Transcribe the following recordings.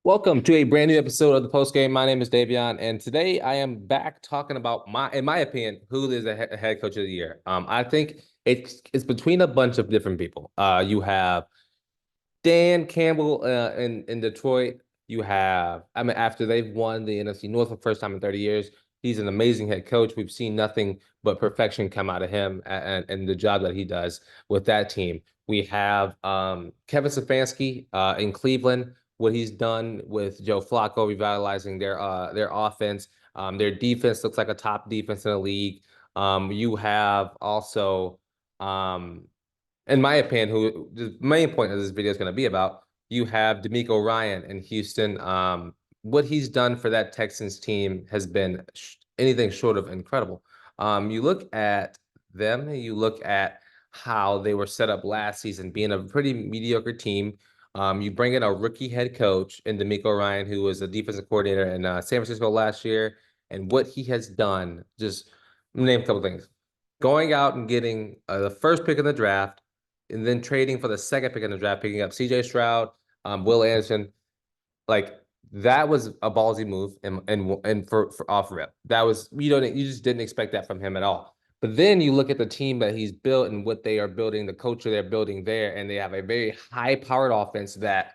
Welcome to a brand new episode of the Post Game. My name is Davion, and today I am back talking about in my opinion, who is the head coach of the year. I think it's between a bunch of different people. You have Dan Campbell in Detroit. You have, I mean, after they've won the NFC North for the first time in 30 years, he's an amazing head coach. We've seen nothing but perfection come out of him and the job that he does with that team. We have Kevin Stefanski in Cleveland, what he's done with Joe Flacco, revitalizing their offense. Their defense looks like a top defense in the league. You have also in my opinion, who the main point of this video is going to be about, you have DeMeco Ryan in Houston. What he's done for that Texans team has been anything short of incredible. You look at them, you look at how they were set up last season, being a pretty mediocre team. You bring in a rookie head coach in DeMeco Ryan, who was a defensive coordinator in San Francisco last year, and what he has done, just name a couple things. Going out and getting the first pick in the draft, and then trading for the second pick in the draft, picking up C.J. Stroud, Will Anderson, like that was a ballsy move, and for off rip, that was you just didn't expect that from him at all. But then you look at the team that he's built and what they are building, the culture they're building there, and they have a very high-powered offense that,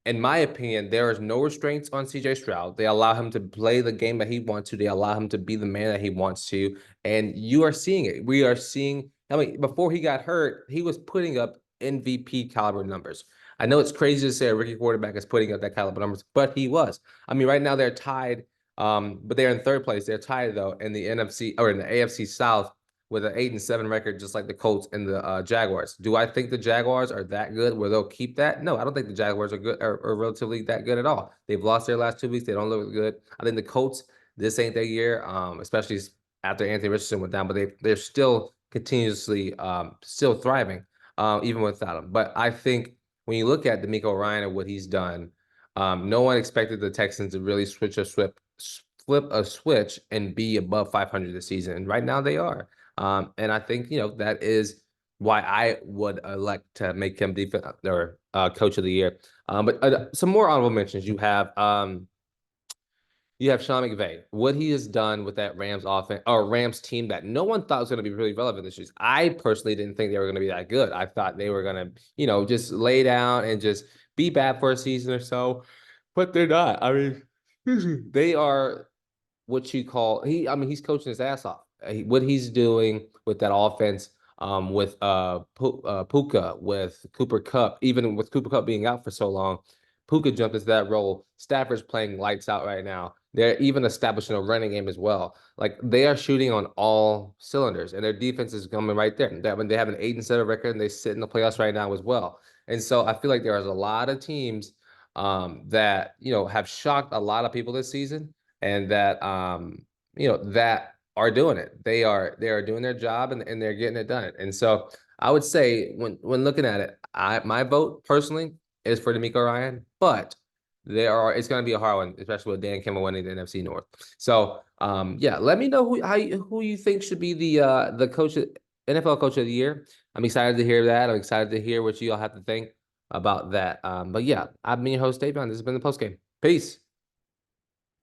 in my opinion, there is no restraints on C.J. Stroud. They allow him to play the game that he wants to. They allow him to be the man that he wants to, and you are seeing it. We are seeing. I mean, before he got hurt, he was putting up MVP caliber numbers. I know it's crazy to say a rookie quarterback is putting up that caliber numbers, but he was. I mean, right now they're tied, but they're in third place. They're tied though in the NFC or in the AFC South with an 8-7 record, just like the Colts and the Jaguars. Do I think the Jaguars are that good where they'll keep that? No, I don't think the Jaguars are good or relatively that good at all. They've lost their last 2 weeks. They don't look good. I think the Colts, this ain't their year, especially after Anthony Richardson went down, but they're still continuously still thriving, even without him. But I think when you look at DeMeco Ryan and what he's done, no one expected the Texans to really flip a switch and be above 500 this season. And right now they are. And I think, that is why I would elect to make him defense or coach of the year. But some more honorable mentions. You have Sean McVay, what he has done with that Rams offense or Rams team that no one thought was going to be really relevant this year. I personally didn't think they were going to be that good. I thought they were going to, just lay down and just be bad for a season or so, but they're not. I mean, they are what you call he's coaching his ass off. What he's doing with that offense, with Puka, with Cooper Kupp, even with Cooper Kupp being out for so long, Puka jumped into that role. Stafford's playing lights out right now. They're even establishing a running game as well. Like they are shooting on all cylinders, and their defense is coming right there. When they have an 8-7 record, and they sit in the playoffs right now as well. And so I feel like there is a lot of teams that have shocked a lot of people this season, and that that are doing it. They are doing their job, and they're getting it done. And so I would say when looking at it, my vote personally is for DeMeco Ryan, but it's going to be a hard one, especially with Dan Campbell winning the NFC North. So yeah, let me know who you think should be the NFL coach of the year. I'm excited to hear that. I'm excited to hear what you all have to think about that. But yeah, I've been your host, Davion. This has been the post game. Peace.